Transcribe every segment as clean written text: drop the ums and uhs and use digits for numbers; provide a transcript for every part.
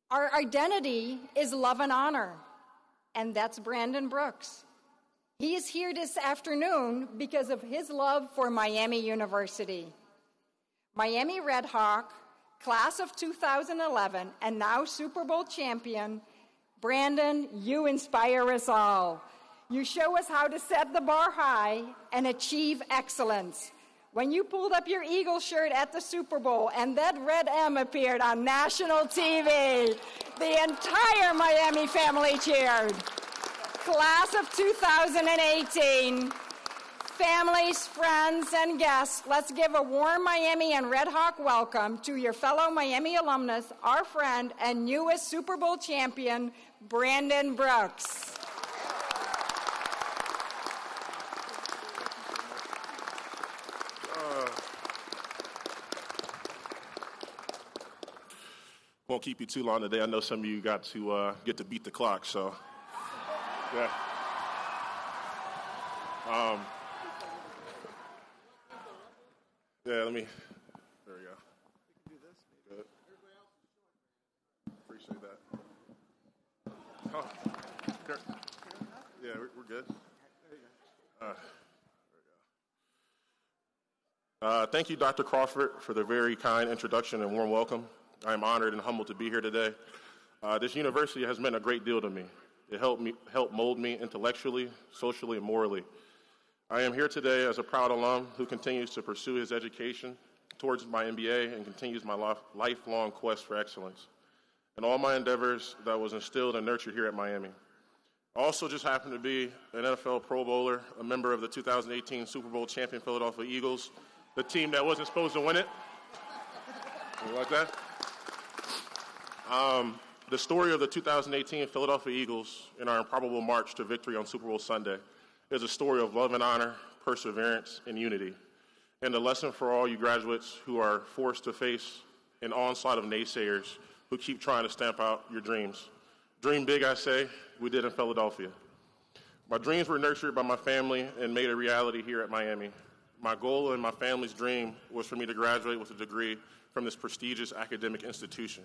Our identity is love and honor, and that's Brandon Brooks. He is here this afternoon because of his love for Miami University. Miami Redhawk, class of 2011, and now Super Bowl champion, Brandon, you inspire us all. You show us how to set the bar high and achieve excellence. When you pulled up your Eagle shirt at the Super Bowl and that red M appeared on national TV, the entire Miami family cheered. Class of 2018, families, friends, and guests, let's give a warm Miami and Redhawk welcome to your fellow Miami alumnus, our friend and newest Super Bowl champion, Brandon Brooks. Won't keep you too long today. I know some of you got to get to beat the clock, so yeah. Let me. There we go. We can do this. Good. Appreciate that. Oh, here. Yeah, we're good. There we go. Thank you, Dr. Crawford, for the very kind introduction and warm welcome. I am honored and humbled to be here today. This university has meant a great deal to me. It helped mold me intellectually, socially, and morally. I am here today as a proud alum who continues to pursue his education towards my MBA and continues my lifelong quest for excellence and all my endeavors that was instilled and nurtured here at Miami. I also just happen to be an NFL Pro Bowler, a member of the 2018 Super Bowl champion Philadelphia Eagles, the team that wasn't supposed to win it. You like that? The story of the 2018 Philadelphia Eagles and our improbable march to victory on Super Bowl Sunday is a story of love and honor, perseverance, and unity, and a lesson for all you graduates who are forced to face an onslaught of naysayers who keep trying to stamp out your dreams. Dream big, I say. We did in Philadelphia. My dreams were nurtured by my family and made a reality here at Miami. My goal and my family's dream was for me to graduate with a degree from this prestigious academic institution.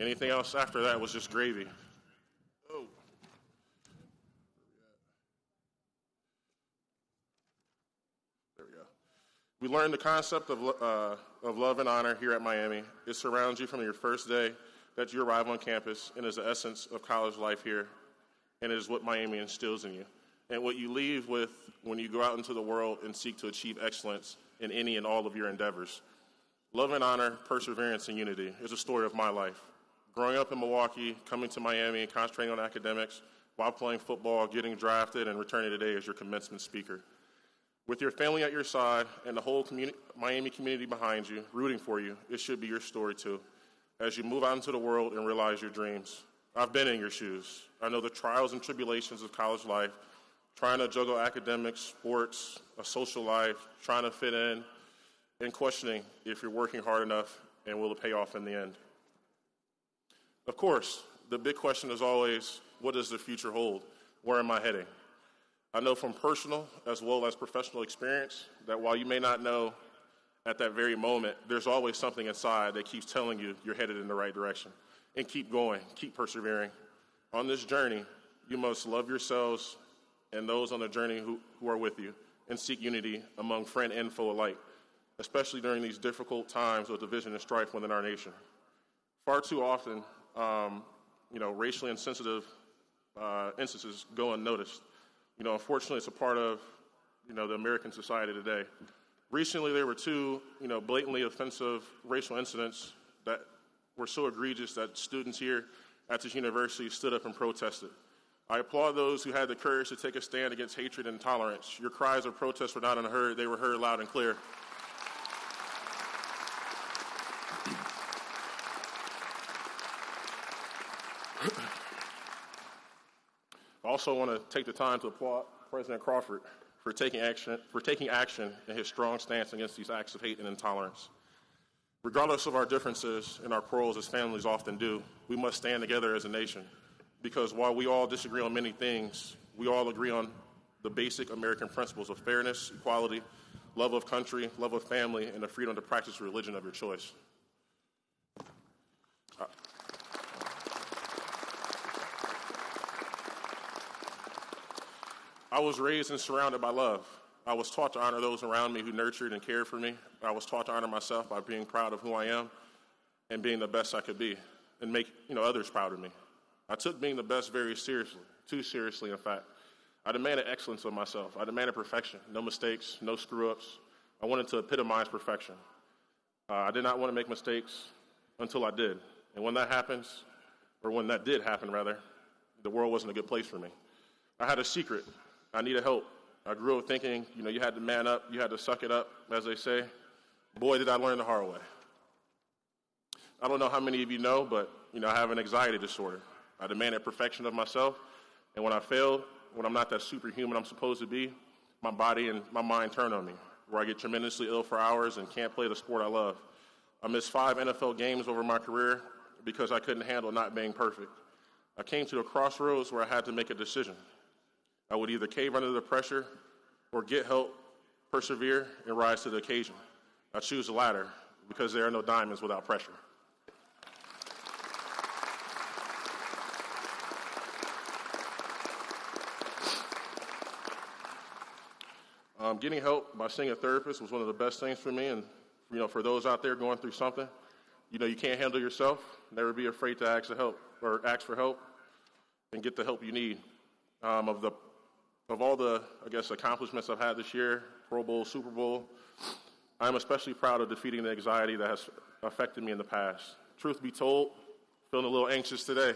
Anything else after that was just gravy. Oh. There we go. We learned the concept of love and honor here at Miami. It surrounds you from your first day that you arrive on campus and is the essence of college life here, and it is what Miami instills in you, and what you leave with when you go out into the world and seek to achieve excellence in any and all of your endeavors. Love and honor, perseverance, and unity is a story of my life. Growing up in Milwaukee, coming to Miami, and concentrating on academics while playing football, getting drafted, and returning today as your commencement speaker. With your family at your side and the whole Miami community behind you, rooting for you, it should be your story too, as you move out into the world and realize your dreams. I've been in your shoes. I know the trials and tribulations of college life, trying to juggle academics, sports, a social life, trying to fit in, and questioning if you're working hard enough and will it pay off in the end. Of course, the big question is always, what does the future hold? Where am I heading? I know from personal as well as professional experience that while you may not know at that very moment, there's always something inside that keeps telling you you're headed in the right direction. And keep going, keep persevering. On this journey, you must love yourselves and those on the journey who are with you, and seek unity among friend and foe alike, especially during these difficult times of division and strife within our nation. Far too often, racially insensitive instances go unnoticed. Unfortunately, it's a part of, the American society today. Recently, there were two, blatantly offensive racial incidents that were so egregious that students here at this university stood up and protested. I applaud those who had the courage to take a stand against hatred and intolerance. Your cries of protest were not unheard. They were heard loud and clear. I also want to take the time to applaud President Crawford for taking action in his strong stance against these acts of hate and intolerance. Regardless of our differences and our quarrels, as families often do, we must stand together as a nation, because while we all disagree on many things, we all agree on the basic American principles of fairness, equality, love of country, love of family, and the freedom to practice the religion of your choice. I was raised and surrounded by love. I was taught to honor those around me who nurtured and cared for me. I was taught to honor myself by being proud of who I am and being the best I could be and make others proud of me. I took being the best very seriously, too seriously, in fact. I demanded excellence of myself. I demanded perfection, no mistakes, no screw-ups. I wanted to epitomize perfection. I did not want to make mistakes until I did. And when that happens, or when that did happen, rather, the world wasn't a good place for me. I had a secret. I needed help. I grew up thinking, you had to man up, you had to suck it up, as they say. Boy, did I learn the hard way. I don't know how many of you know, but, I have an anxiety disorder. I demanded perfection of myself, and when I failed, when I'm not that superhuman I'm supposed to be, my body and my mind turn on me, where I get tremendously ill for hours and can't play the sport I love. I missed 5 NFL games over my career because I couldn't handle not being perfect. I came to a crossroads where I had to make a decision. I would either cave under the pressure or get help, persevere, and rise to the occasion. I choose the latter because there are no diamonds without pressure. Getting help by seeing a therapist was one of the best things for me, and for those out there going through something, you can't handle yourself. Never be afraid to ask for help, and get the help you need. Of all the accomplishments I've had this year, Pro Bowl, Super Bowl, I'm especially proud of defeating the anxiety that has affected me in the past. Truth be told, feeling a little anxious today.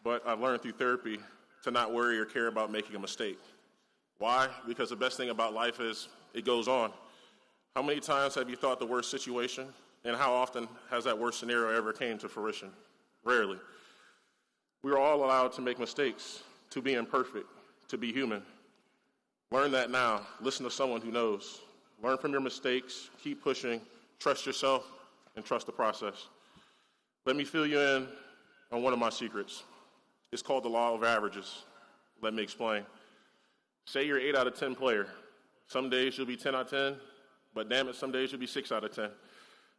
But I've learned through therapy to not worry or care about making a mistake. Why? Because the best thing about life is it goes on. How many times have you thought the worst situation, and how often has that worst scenario ever came to fruition? Rarely. We are all allowed to make mistakes, to be imperfect, to be human. Learn that now. Listen to someone who knows. Learn from your mistakes, keep pushing, trust yourself, and trust the process. Let me fill you in on one of my secrets. It's called the law of averages. Let me explain. Say you're an 8 out of 10 player. Some days you'll be 10 out of 10, but damn it, some days you'll be 6 out of 10.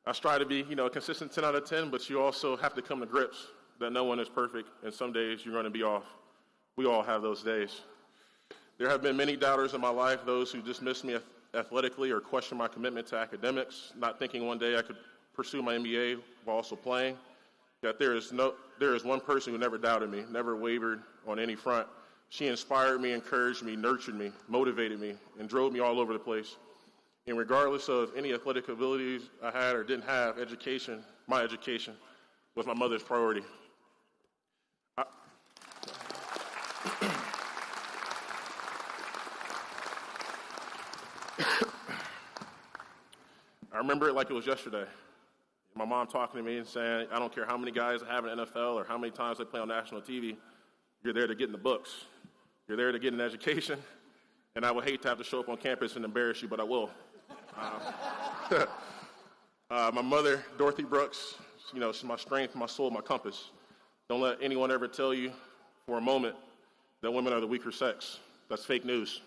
I strive to be, a consistent 10 out of 10, but you also have to come to grips that no one is perfect, and some days you're going to be off. We all have those days. There have been many doubters in my life, those who dismissed me athletically or questioned my commitment to academics, not thinking one day I could pursue my MBA while also playing. That there is one person who never doubted me, never wavered on any front. She inspired me, encouraged me, nurtured me, motivated me, and drove me all over the place. And regardless of any athletic abilities I had or didn't have, my education was my mother's priority. I remember it like it was yesterday. My mom talking to me and saying, I don't care how many guys I have in the NFL or how many times they play on national TV, you're there to get in the books. You're there to get an education, and I would hate to have to show up on campus and embarrass you, but I will. My mother, Dorothy Brooks, she's my strength, my soul, my compass. Don't let anyone ever tell you for a moment that women are the weaker sex. That's fake news.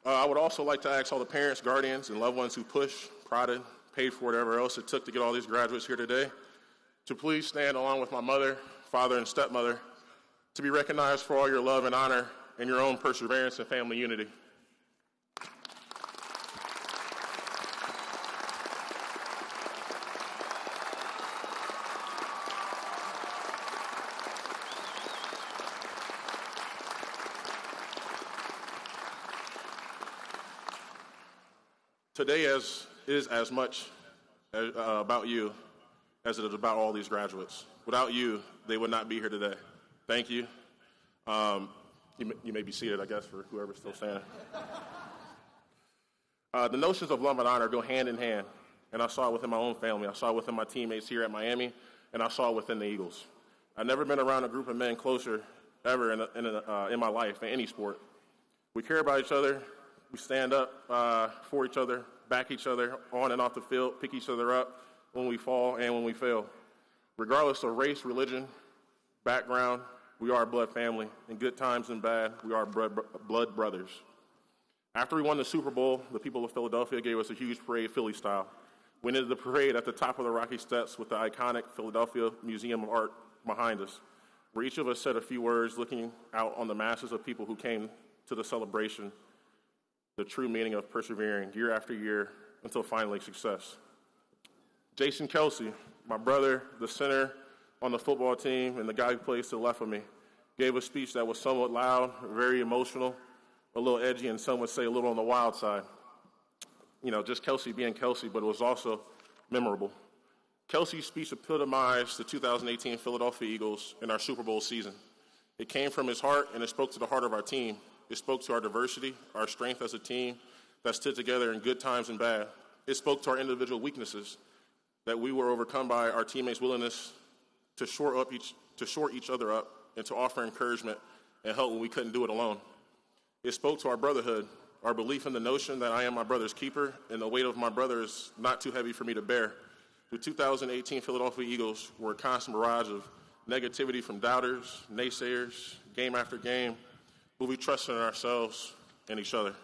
I would also like to ask all the parents, guardians, and loved ones who pushed, prodded, paid for whatever else it took to get all these graduates here today, to please stand along with my mother, father, and stepmother to be recognized for all your love and honor and your own perseverance and family unity. Today is as much about you as it is about all these graduates. Without you, they would not be here today. Thank you. You may be seated, I guess, for whoever's still standing. The notions of love and honor go hand in hand, and I saw it within my own family. I saw it within my teammates here at Miami, and I saw it within the Eagles. I've never been around a group of men closer ever in my life, in any sport. We care about each other. We stand up for each other, back each other on and off the field, pick each other up when we fall and when we fail. Regardless of race, religion, background, we are a blood family. In good times and bad, we are blood brothers. After we won the Super Bowl, the people of Philadelphia gave us a huge parade, Philly style. We ended the parade at the top of the Rocky Steps with the iconic Philadelphia Museum of Art behind us, where each of us said a few words looking out on the masses of people who came to the celebration, the true meaning of persevering year after year until finally success. Jason Kelsey, my brother, the center on the football team, and the guy who plays to the left of me, gave a speech that was somewhat loud, very emotional, a little edgy, and some would say a little on the wild side. Just Kelsey being Kelsey, but it was also memorable. Kelsey's speech epitomized the 2018 Philadelphia Eagles in our Super Bowl season. It came from his heart, and it spoke to the heart of our team. It spoke to our diversity, our strength as a team that stood together in good times and bad. It spoke to our individual weaknesses, that we were overcome by our teammates' willingness to shore each other up and to offer encouragement and help when we couldn't do it alone. It spoke to our brotherhood, our belief in the notion that I am my brother's keeper and the weight of my brother is not too heavy for me to bear. The 2018 Philadelphia Eagles were a constant barrage of negativity from doubters, naysayers, game after game, but we trusted in ourselves and each other.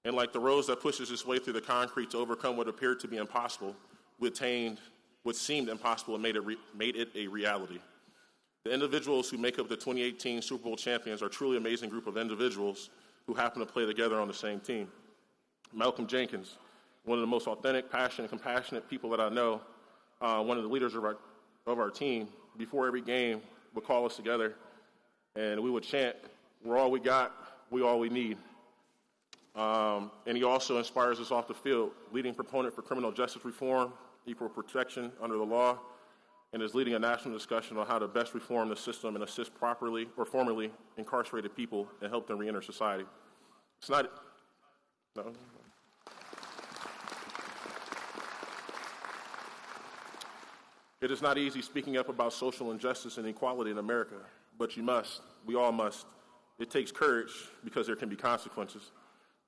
And like the rose that pushes its way through the concrete to overcome what appeared to be impossible, we attained what seemed impossible and made it a reality. The individuals who make up the 2018 Super Bowl champions are a truly amazing group of individuals who happen to play together on the same team. Malcolm Jenkins, one of the most authentic, passionate, compassionate people that I know, one of the leaders of our team, before every game would call us together and we would chant, "We're all we got, we all we need." And he also inspires us off the field, leading proponent for criminal justice reform, equal protection under the law, and is leading a national discussion on how to best reform the system and assist properly or formerly incarcerated people and help them reenter society. It is not easy speaking up about social injustice and inequality in America, but you must. We all must. It takes courage because there can be consequences.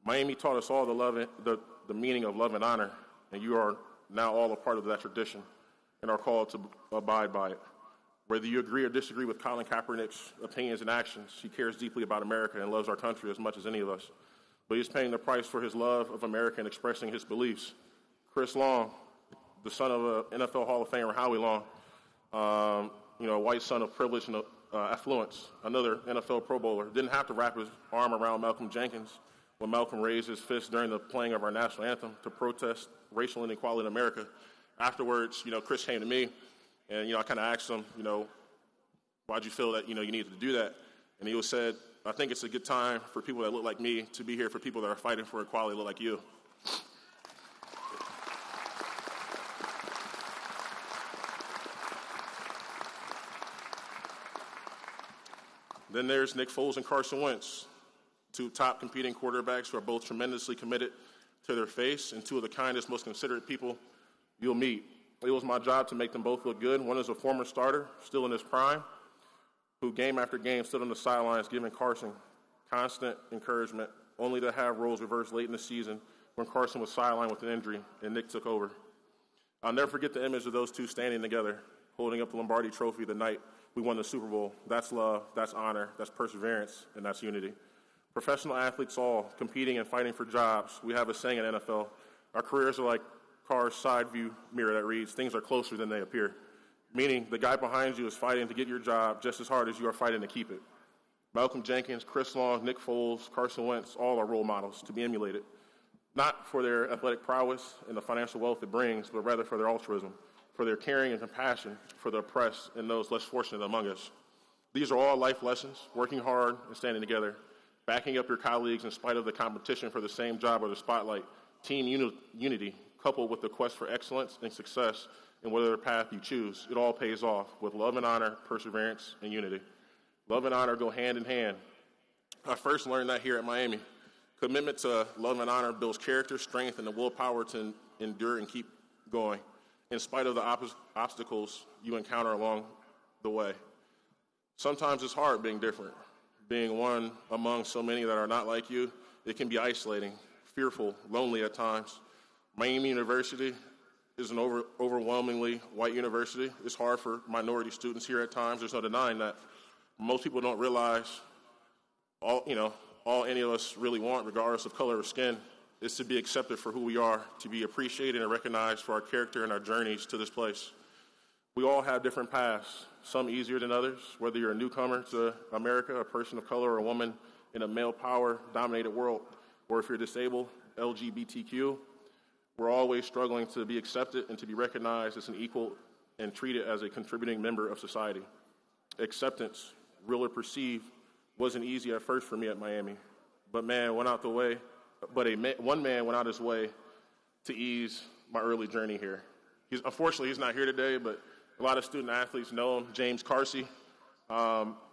Miami taught us all the meaning of love and honor, and you are now all a part of that tradition and are called to abide by it. Whether you agree or disagree with Colin Kaepernick's opinions and actions, he cares deeply about America and loves our country as much as any of us. But he's paying the price for his love of America and expressing his beliefs. Chris Long, the son of an NFL Hall of Famer, Howie Long, a white son of privilege and affluence, another NFL Pro Bowler, didn't have to wrap his arm around Malcolm Jenkins when Malcolm raised his fist during the playing of our national anthem to protest racial inequality in America. Afterwards, Chris came to me, and, I kind of asked him, why'd you feel that, you needed to do that? And he said, I think it's a good time for people that look like me to be here for people that are fighting for equality look like you. Then there's Nick Foles and Carson Wentz, two top competing quarterbacks who are both tremendously committed to their faith and two of the kindest, most considerate people you'll meet. It was my job to make them both look good. One is a former starter, still in his prime, who game after game stood on the sidelines giving Carson constant encouragement, only to have roles reversed late in the season when Carson was sidelined with an injury and Nick took over. I'll never forget the image of those two standing together, holding up the Lombardi Trophy the night we won the Super Bowl. That's love, that's honor, that's perseverance, and that's unity. Professional athletes all competing and fighting for jobs. We have a saying in NFL, our careers are like car's side view mirror that reads, things are closer than they appear. Meaning the guy behind you is fighting to get your job just as hard as you are fighting to keep it. Malcolm Jenkins, Chris Long, Nick Foles, Carson Wentz, all are role models to be emulated. Not for their athletic prowess and the financial wealth it brings, but rather for their altruism, for their caring and compassion for the oppressed and those less fortunate among us. These are all life lessons, working hard and standing together, backing up your colleagues in spite of the competition for the same job or the spotlight, team unity, coupled with the quest for excellence and success in whatever path you choose. It all pays off with love and honor, perseverance, and unity. Love and honor go hand in hand. I first learned that here at Miami. Commitment to love and honor builds character, strength, and the willpower to endure and keep going, in spite of the obstacles you encounter along the way. Sometimes it's hard being different. Being one among so many that are not like you, it can be isolating, fearful, lonely at times. Miami University is an overwhelmingly white university. It's hard for minority students here at times. There's no denying that. Most people don't realize all any of us really want, regardless of color or skin, is to be accepted for who we are, to be appreciated and recognized for our character and our journeys to this place. We all have different paths, some easier than others, whether you're a newcomer to America, a person of color, or a woman in a male power-dominated world, or if you're disabled, LGBTQ, we're always struggling to be accepted and to be recognized as an equal and treated as a contributing member of society. Acceptance, real or perceived, wasn't easy at first for me at Miami, but one man went out his way to ease my early journey here. Unfortunately, he's not here today, but a lot of student athletes know him, James Carsey.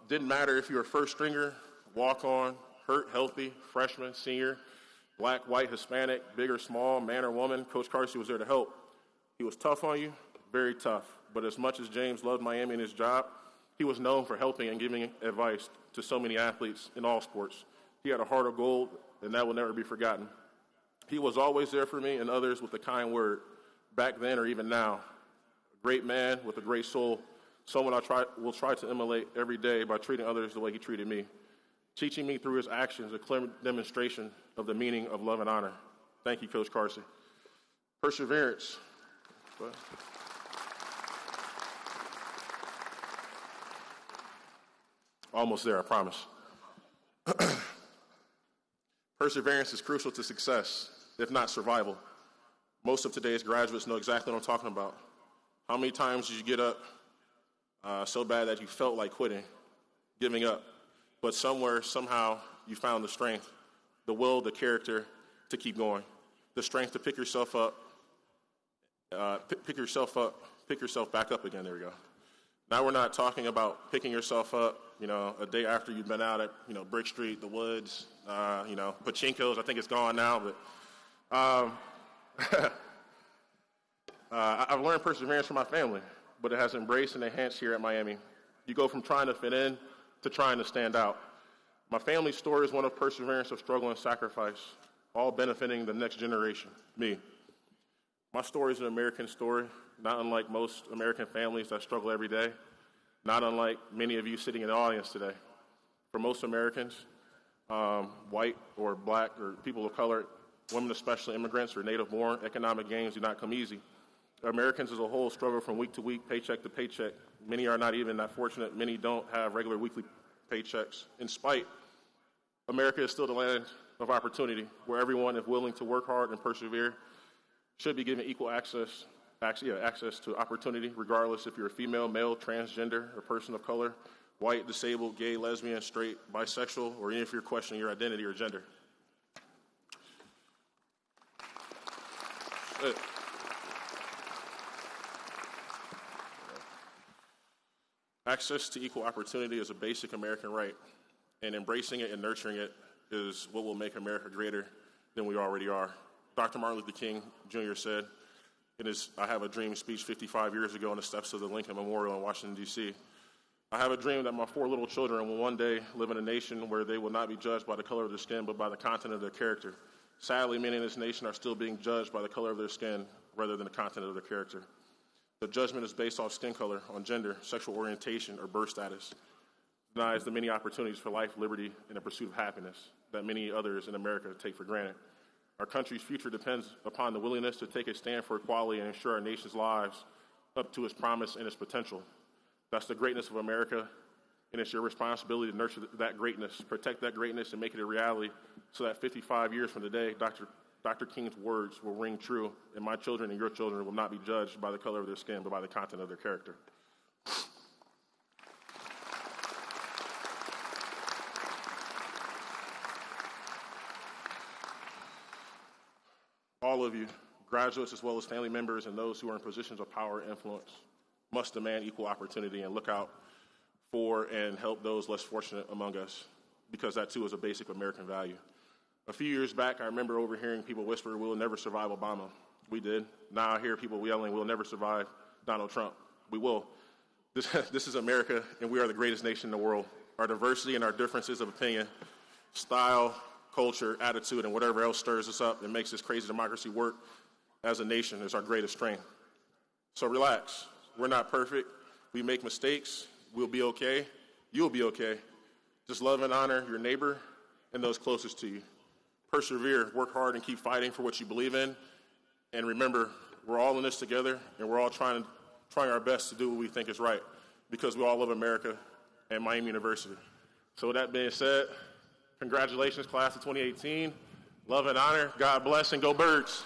Didn't matter if you were first stringer, walk-on, hurt, healthy, freshman, senior, black, white, Hispanic, big or small, man or woman, Coach Carsey was there to help. He was tough on you, very tough. But as much as James loved Miami and his job, he was known for helping and giving advice to so many athletes in all sports. He had a heart of gold, and that will never be forgotten. He was always there for me and others with a kind word, back then or even now. A great man with a great soul, someone will try to emulate every day by treating others the way he treated me, teaching me through his actions a clear demonstration of the meaning of love and honor. Thank you, Coach Carsey. Perseverance. Almost there, I promise. Perseverance is crucial to success, if not survival. Most of today's graduates know exactly what I'm talking about. How many times did you get up so bad that you felt like quitting, giving up, but somewhere, somehow, you found the strength, the will, the character to keep going, the strength to pick yourself back up again. There we go. Now we're not talking about picking yourself up, a day after you've been out at, Brick Street, the Woods, Pachinko's. I think it's gone now, but I've learned perseverance from my family, but it has embraced and enhanced here at Miami. You go from trying to fit in to trying to stand out. My family's story is one of perseverance, of struggle, and sacrifice, all benefiting the next generation, me. My story is an American story, not unlike most American families that struggle every day, not unlike many of you sitting in the audience today. For most Americans, white or black or people of color, women especially, immigrants or native-born, economic gains do not come easy. Americans as a whole struggle from week to week, paycheck to paycheck. Many are not even that fortunate. Many don't have regular weekly paychecks. In spite, America is still the land of opportunity where everyone, if willing to work hard and persevere, should be given equal access to opportunity, regardless if you're a female, male, transgender, or person of color, white, disabled, gay, lesbian, straight, bisexual, or even if you're questioning your identity or gender. Access to equal opportunity is a basic American right, and embracing it and nurturing it is what will make America greater than we already are. Dr. Martin Luther King Jr. said in his I Have a Dream speech 55 years ago on the steps of the Lincoln Memorial in Washington, D.C., I have a dream that my 4 little children will one day live in a nation where they will not be judged by the color of their skin, but by the content of their character. Sadly, many in this nation are still being judged by the color of their skin rather than the content of their character. The judgment is based off skin color, on gender, sexual orientation, or birth status. It denies the many opportunities for life, liberty, and the pursuit of happiness that many others in America take for granted. Our country's future depends upon the willingness to take a stand for equality and ensure our nation's lives up to its promise and its potential. That's the greatness of America, and it's your responsibility to nurture that greatness, protect that greatness, and make it a reality so that 55 years from today, Dr. King's words will ring true, and my children and your children will not be judged by the color of their skin, but by the content of their character. All of you, graduates as well as family members and those who are in positions of power and influence, must demand equal opportunity and look out for and help those less fortunate among us, because that too is a basic American value. A few years back, I remember overhearing people whisper, "We'll never survive Obama." We did. Now I hear people yelling, "We'll never survive Donald Trump." We will. This is America, and we are the greatest nation in the world. Our diversity and our differences of opinion, style, culture, attitude, and whatever else stirs us up and makes this crazy democracy work as a nation is our greatest strength. So relax. We're not perfect. We make mistakes. We'll be okay. You'll be okay. Just love and honor your neighbor and those closest to you. Persevere, work hard, and keep fighting for what you believe in. And remember, we're all in this together, and we're all trying our best to do what we think is right, because we all love America and Miami University. So with that being said, congratulations, class of 2018. Love and honor. God bless, and go Birds.